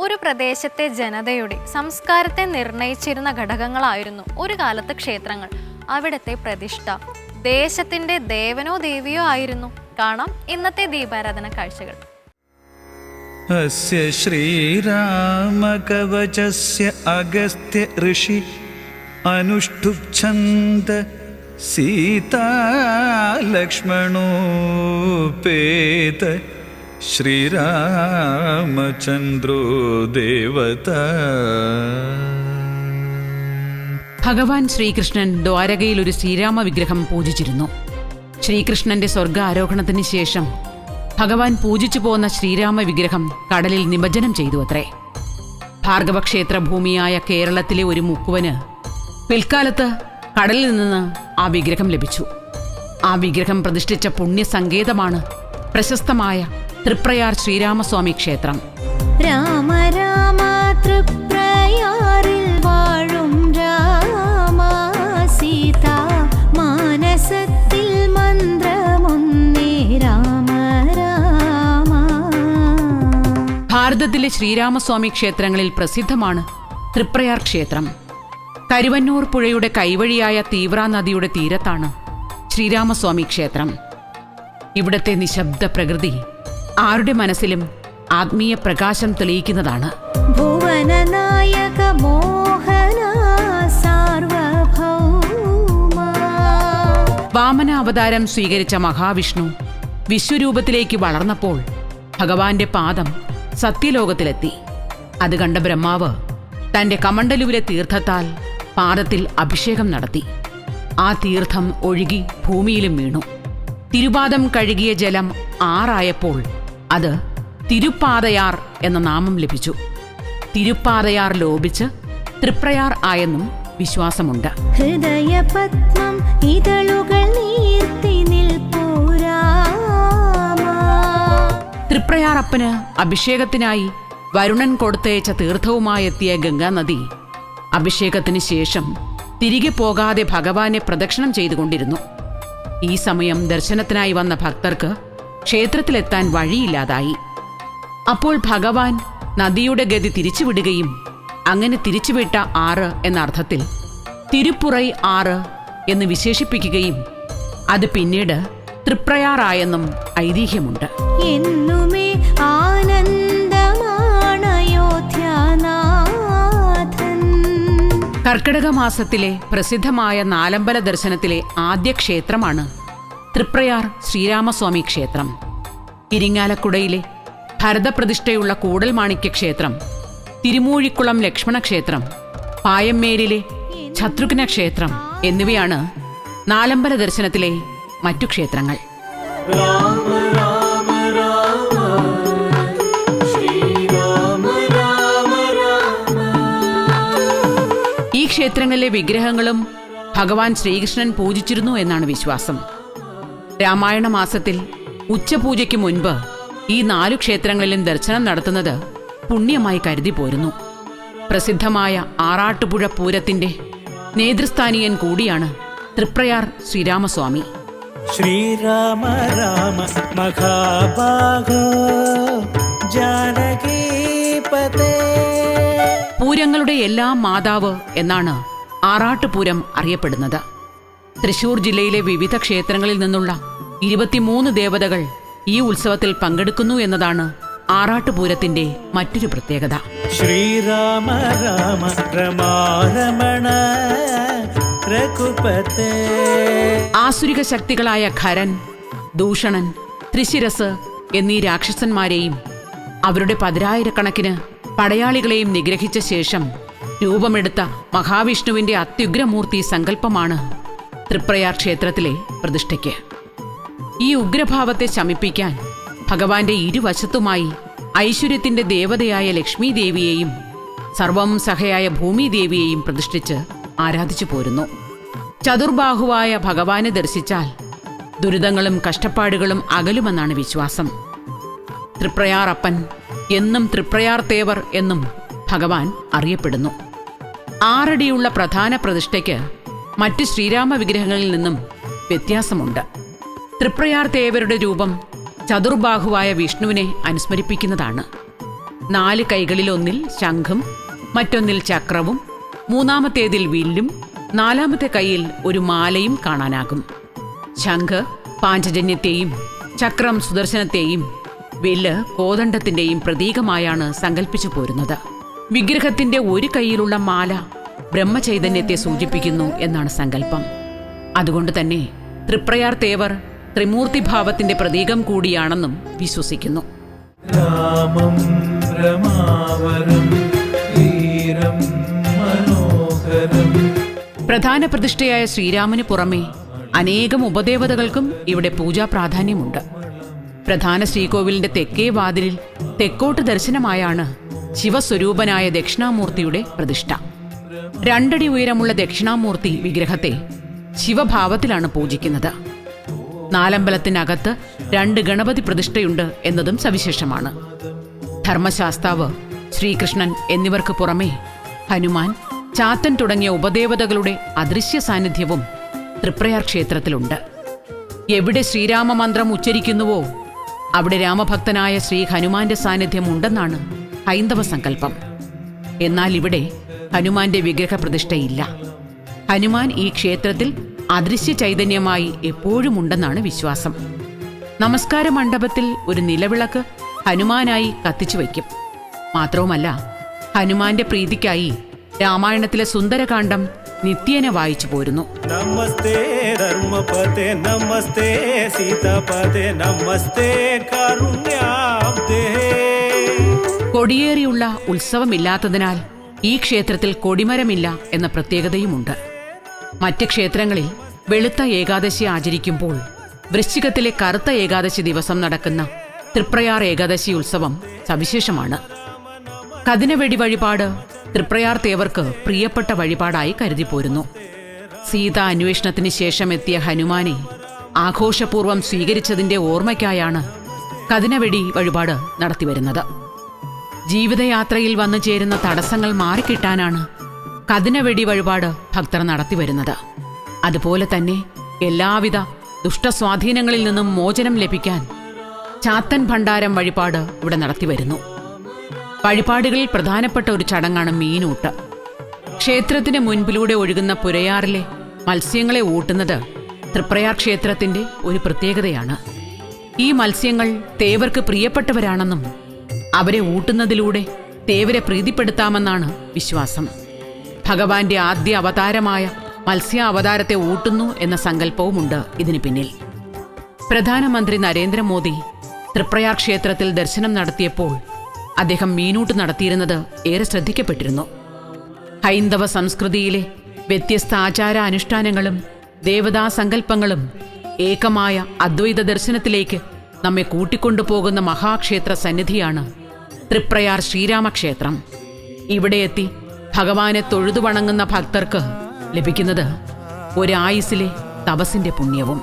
ഒരു പ്രദേശത്തെ ജനതയുടെ സംസ്കാരത്തെ നിർണയിച്ചിരുന്ന ഘടകങ്ങളായിരുന്നു ഒരു കാലത്ത് ക്ഷേത്രങ്ങൾ. അവിടുത്തെ പ്രതിഷ്ഠ ദേശത്തിന്റെ ദേവനോ ദേവിയോ ആയിരുന്നു. കാണാം ഇന്നത്തെ ദീപാരാധന കാഴ്ചകൾ. അസ്യ ശ്രീരാമകവചസ്യ അഗസ്ത്യ ഋഷി അനുഷ്ഠുപ്ഛന്ദ സീതാ ലക്ഷ്മണോപേത ശ്രീരാമചന്ദ്രോ ദേവത. ഭഗവാൻ ശ്രീകൃഷ്ണൻ ദ്വാരകയിൽ ഒരു ശ്രീരാമ വിഗ്രഹം പൂജിച്ചിരുന്നു. ശ്രീകൃഷ്ണന്റെ സ്വർഗാരോഹണത്തിന് ശേഷം ഭഗവാൻ പൂജിച്ചു പോന്ന ശ്രീരാമ വിഗ്രഹം കടലിൽ നിമജ്ജനം ചെയ്തു അത്രേ. ഭാർഗവക്ഷേത്ര ഭൂമിയായ കേരളത്തിലെ ഒരു മുക്കുവന് പിൽക്കാലത്ത് കടലിൽ നിന്ന് ആ വിഗ്രഹം ലഭിച്ചു. ആ വിഗ്രഹം പ്രതിഷ്ഠിച്ച പുണ്യസങ്കേതമാണ് പ്രശസ്തമായ തൃപ്രയാർ ശ്രീരാമസ്വാമി ക്ഷേത്രം. രാമ രാമ തൃപ്രയാറിൽ വാഴും രാമ സീതാ മാനസത്തിൽ മന്ത്രമൊന്നേ രാമ രാമ. ഭാരതത്തിലെ ശ്രീരാമസ്വാമി ക്ഷേത്രങ്ങളിൽ പ്രസിദ്ധമാണ് തൃപ്രയാർ ക്ഷേത്രം. കരുവന്നൂർ പുഴയുടെ കൈവഴിയായ തീവ്ര നദിയുടെ തീരത്താണ് ശ്രീരാമസ്വാമി ക്ഷേത്രം. ഇവിടത്തെ നിശബ്ദ പ്രകൃതി ആരുടെ മനസ്സിലും ആത്മീയ പ്രകാശം തെളിയിക്കുന്നതാണ്. ഭുവനനായക മോഹന സാർവഭൗമ. വാമന അവതാരം സ്വീകരിച്ച മഹാവിഷ്ണു വിശ്വരൂപത്തിലേക്ക് വളർന്നപ്പോൾ ഭഗവാന്റെ പാദം സത്യലോകത്തിലെത്തി. അത് കണ്ട ബ്രഹ്മാവ് തന്റെ കമണ്ഡലുവിലെ തീർത്ഥത്താൽ പാദത്തിൽ അഭിഷേകം നടത്തി. ആ തീർത്ഥം ഒഴുകി ഭൂമിയിലും വീണു. തിരുപാദം കഴുകിയ ജലം ആറായപ്പോൾ അത് തിരുപ്പാതയാർ എന്ന നാമം ലഭിച്ചു. തിരുപ്പാതയാർ ലോപിച്ച് തൃപ്രയാർ ആയെന്നും വിശ്വാസമുണ്ട്. ഹൃദയപത്മം ഇതളുകൾ നീർത്തി നിൽപ്പൂ രാമ. തൃപ്രയാറപ്പന് അഭിഷേകത്തിനായി വരുണൻ കൊടുത്തയച്ച തീർത്ഥവുമായെത്തിയ ഗംഗാനദി അഭിഷേകത്തിന് ശേഷം തിരികെ പോകാതെ ഭഗവാനെ പ്രദക്ഷിണം ചെയ്തുകൊണ്ടിരുന്നു. ഈ സമയം ദർശനത്തിനായി വന്ന ഭക്തർക്ക് ക്ഷേത്രത്തിലെത്താൻ വഴിയില്ലാതായി. അപ്പോൾ ഭഗവാൻ നദിയുടെ ഗതി തിരിച്ചുവിടുകയും അങ്ങനെ തിരിച്ചുവിട്ട ആറ് എന്ന അർത്ഥത്തിൽ തിരുപ്പുറൈ ആറ് എന്ന് വിശേഷിപ്പിക്കുകയും അത് പിന്നീട് തൃപ്രയാറായെന്നും ഐതിഹ്യമുണ്ട്. എന്നുമേ ആനന്ദമാണയോധ്യാനാഥൻ. കർക്കിടക മാസത്തിലെ പ്രസിദ്ധമായ നാലമ്പല ദർശനത്തിലെ ആദ്യ ക്ഷേത്രമാണ് തൃപ്രയാർ ശ്രീരാമസ്വാമി ക്ഷേത്രം. ഇരിങ്ങാലക്കുടയിലെ ഭരതപ്രതിഷ്ഠയുള്ള കൂടൽമാണിക്യ ക്ഷേത്രം, തിരുമൂഴിക്കുളം ലക്ഷ്മണക്ഷേത്രം, പായമ്മേലിലെ ശത്രുഘ്ന ക്ഷേത്രം എന്നിവയാണ് നാലമ്പല ദർശനത്തിലെ മറ്റു ക്ഷേത്രങ്ങൾ. ഈ ക്ഷേത്രങ്ങളിലെ വിഗ്രഹങ്ങളും ഭഗവാൻ ശ്രീകൃഷ്ണൻ പൂജിച്ചിരുന്നു എന്നാണ് വിശ്വാസം. രാമായണ മാസത്തിൽ ഉച്ചപൂജയ്ക്ക് മുൻപ് ഈ 4 ക്ഷേത്രങ്ങളിലും ദർശനം നടത്തുന്നത് പുണ്യമായി കരുതി പോരുന്നു. പ്രസിദ്ധമായ ആറാട്ടുപുഴ പൂരത്തിന്റെ നേതൃസ്ഥാനീയൻ കൂടിയാണ് തൃപ്രയാർ ശ്രീരാമസ്വാമി. ശ്രീരാമ രാമ മഹാഭാഗോ ജാനകീപതേ. പൂരങ്ങളുടെ എല്ലാം മാതാവ് എന്നാണ് ആറാട്ടുപൂരം അറിയപ്പെടുന്നത്. തൃശൂർ ജില്ലയിലെ വിവിധ ക്ഷേത്രങ്ങളിൽ നിന്നുള്ള 23 ദേവതകൾ ഈ ഉത്സവത്തിൽ പങ്കെടുക്കുന്നു എന്നതാണ് ആറാട്ടുപൂരത്തിന്റെ മറ്റൊരു പ്രത്യേകത. ശ്രീരാമ രാമ രമാരമണ രഘുപതേ. ആസുരിക ശക്തികളായ ഖരൻ, ദൂഷണൻ, ത്രിശിരസ് എന്നീ രാക്ഷസന്മാരെയും അവരുടെ 10,000-കണക്കിന് പടയാളികളെയും നിഗ്രഹിച്ച ശേഷം രൂപമെടുത്ത മഹാവിഷ്ണുവിന്റെ അത്യുഗ്രമൂർത്തി സങ്കല്പമാണ് തൃപ്രയാർ ക്ഷേത്രത്തിലെ പ്രതിഷ്ഠയ്ക്ക്. ഈ ഉഗ്രഭാവത്തെ ശമിപ്പിക്കാൻ ഭഗവാന്റെ ഇരുവശത്തുമായി ഐശ്വര്യത്തിന്റെ ദേവതയായ ലക്ഷ്മി ദേവിയെയും സർവം സഹയായ ഭൂമിദേവിയെയും പ്രതിഷ്ഠിച്ച് ആരാധിച്ചു പോരുന്നു. ചതുർബാഹുവായ ഭഗവാനെ ദർശിച്ചാൽ ദുരിതങ്ങളും കഷ്ടപ്പാടുകളും അകലുമെന്നാണ് വിശ്വാസം. തൃപ്രയാർ അപ്പൻ എന്നും തൃപ്രയാർ തേവർ എന്നും ഭഗവാൻ അറിയപ്പെടുന്നു. 6 അടിയുള്ള പ്രധാന പ്രതിഷ്ഠയ്ക്ക് മറ്റ് ശ്രീരാമ വിഗ്രഹങ്ങളിൽ നിന്നും വ്യത്യാസമുണ്ട്. തൃപ്രയാർ തേവരുടെ രൂപം ചതുർബാഹുവായ വിഷ്ണുവിനെ അനുസ്മരിപ്പിക്കുന്നതാണ്. 4 കൈകളിലൊന്നിൽ ശംഖും മറ്റൊന്നിൽ ചക്രവും 3-ാമത്തേതിൽ വില്ലും 4-ാമത്തെ കൈയിൽ ഒരു മാലയും കാണാനാകും. ശംഖ് പാഞ്ചജന്യത്തെയും ചക്രം സുദർശനത്തെയും വില്ല് കോദണ്ഡത്തിന്റെയും പ്രതീകമായാണ് സങ്കല്പിച്ചു പോരുന്നത്. വിഗ്രഹത്തിന്റെ ഒരു കൈയിലുള്ള മാല ബ്രഹ്മചൈതന്യത്തെ സൂചിപ്പിക്കുന്നു എന്നാണ് സങ്കല്പം. അതുകൊണ്ട് തന്നെ തൃപ്രയാർ തേവർ ത്രിമൂർത്തിഭാവത്തിന്റെ പ്രതീകം കൂടിയാണെന്നും വിശ്വസിക്കുന്നു. രാമം രമാവരം വീരം മനോഹരം. പ്രധാന പ്രതിഷ്ഠയായ ശ്രീരാമന് പുറമെ അനേകം ഉപദേവതകൾക്കും ഇവിടെ പൂജാ പ്രാധാന്യമുണ്ട്. പ്രധാന ശ്രീകോവിലിന്റെ തെക്കേ വാതിലിൽ തെക്കോട്ട് ദർശനമായാണ് ശിവസ്വരൂപനായ ദക്ഷിണാമൂർത്തിയുടെ പ്രതിഷ്ഠ. 2 അടി ഉയരമുള്ള ദക്ഷിണാമൂർത്തി വിഗ്രഹത്തെ ശിവഭാവത്തിലാണ് പൂജിക്കുന്നത്. നാലമ്പലത്തിനകത്ത് 2 ഗണപതി പ്രതിഷ്ഠയുണ്ട് എന്നതും സവിശേഷമാണ്. ധർമ്മശാസ്താവ്, ശ്രീകൃഷ്ണൻ എന്നിവർക്ക് പുറമെ ഹനുമാൻ, ചാത്തൻ തുടങ്ങിയ ഉപദേവതകളുടെ അദൃശ്യ സാന്നിധ്യവും തൃപ്രയാർ ക്ഷേത്രത്തിലുണ്ട്. എവിടെ ശ്രീരാമ മന്ത്രം ഉച്ചരിക്കുന്നുവോ അവിടെ രാമഭക്തനായ ശ്രീ ഹനുമാന്റെ സാന്നിധ്യം ഉണ്ടെന്നാണ് ഹൈന്ദവ സങ്കല്പം. എന്നാൽ ഇവിടെ ഹനുമാന്റെ വിഗ്രഹ പ്രതിഷ്ഠയില്ല. ഹനുമാൻ ഈ ക്ഷേത്രത്തിൽ അദൃശ്യ ചൈതന്യമായി എപ്പോഴും ഉണ്ടെന്നാണ് വിശ്വാസം. നമസ്കാര മണ്ഡപത്തിൽ ഒരു നിലവിളക്ക് ഹനുമാനായി കത്തിച്ചു വയ്ക്കും. മാത്രവുമല്ല, ഹനുമാന്റെ പ്രീതിക്കായി രാമായണത്തിലെ സുന്ദരകാന്ഡം നിത്യേന വായിച്ചു പോരുന്നു. നമസ്തേ ധർമ്മപതേ നമസ്തേ സീതാപതേ നമസ്തേ കാരുണ്യാബ്ദേ. കൊടിയേറിയുള്ള ഉത്സവമില്ലാത്തതിനാൽ ഈ ക്ഷേത്രത്തിൽ കൊടിമരമില്ല എന്ന പ്രത്യേകതയുമുണ്ട്. മറ്റ് ക്ഷേത്രങ്ങളിൽ വെളുത്ത ഏകാദശി ആചരിക്കുമ്പോൾ വൃശ്ചികത്തിലെ കറുത്ത ഏകാദശി ദിവസം നടക്കുന്ന തൃപ്രയാർ ഏകാദശി ഉത്സവം സവിശേഷമാണ്. കതിനവെടി വഴിപാട് തൃപ്രയാർ തേവർക്ക് പ്രിയപ്പെട്ട വഴിപാടായി കരുതിപ്പോരുന്നു. സീതാ അന്വേഷണത്തിന് ശേഷം എത്തിയ ഹനുമാനെ ആഘോഷപൂർവ്വം സ്വീകരിച്ചതിന്റെ ഓർമ്മയ്ക്കായാണ് കതിനവെടി വഴിപാട് നടത്തിവരുന്നത്. ജീവിതയാത്രയിൽ വന്നു ചേരുന്ന തടസ്സങ്ങൾ മാറിക്കിട്ടാനാണ് കതിനവെടി വഴിപാട് ഭക്തർ നടത്തിവരുന്നത്. അതുപോലെ തന്നെ എല്ലാവിധ ദുഷ്ടസ്വാധീനങ്ങളിൽ നിന്നും മോചനം ലഭിക്കാൻ ചാത്തൻ ഭണ്ഡാരം വഴിപാട് ഇവിടെ നടത്തിവരുന്നു. വഴിപാടുകളിൽ പ്രധാനപ്പെട്ട ഒരു ചടങ്ങാണ് മീനൂട്ട്. ക്ഷേത്രത്തിന് മുൻപിലൂടെ ഒഴുകുന്ന പുരയാറിലെ മത്സ്യങ്ങളെ ഊട്ടുന്നത് തൃപ്രയാർ ക്ഷേത്രത്തിന്റെ ഒരു പ്രത്യേകതയാണ്. ഈ മത്സ്യങ്ങൾ തേവർക്ക് പ്രിയപ്പെട്ടവരാണെന്നും അവരെ ഊട്ടുന്നതിലൂടെ തേവരെ പ്രീതിപ്പെടുത്താമെന്നാണ് വിശ്വാസം. ഭഗവാന്റെ ആദ്യ അവതാരമായ മത്സ്യ അവതാരത്തെ ഊട്ടുന്നു എന്ന സങ്കല്പവുമുണ്ട് ഇതിന് പിന്നിൽ. പ്രധാനമന്ത്രി നരേന്ദ്രമോദി തൃപ്രയാർ ക്ഷേത്രത്തിൽ ദർശനം നടത്തിയപ്പോൾ അദ്ദേഹം മീനൂട്ട് നടത്തിയിരുന്നത് ഏറെ ശ്രദ്ധിക്കപ്പെട്ടിരുന്നു. ഹൈന്ദവ സംസ്കൃതിയിലെ വ്യത്യസ്ത ആചാര അനുഷ്ഠാനങ്ങളും ദേവതാ സങ്കല്പങ്ങളും ഏകമായ അദ്വൈത ദർശനത്തിലേക്ക് നമ്മെ കൂട്ടിക്കൊണ്ടുപോകുന്ന മഹാക്ഷേത്ര സന്നിധിയാണ് തൃപ്രയാർ ശ്രീരാമക്ഷേത്രം. ഇവിടെ എത്തി ഭഗവാനെ തൊഴുതു വണങ്ങുന്ന ഭക്തർക്ക് ലഭിക്കുന്നത് ഒരായുസ്സിലെ തപസ്സിന്റെ പുണ്യവും.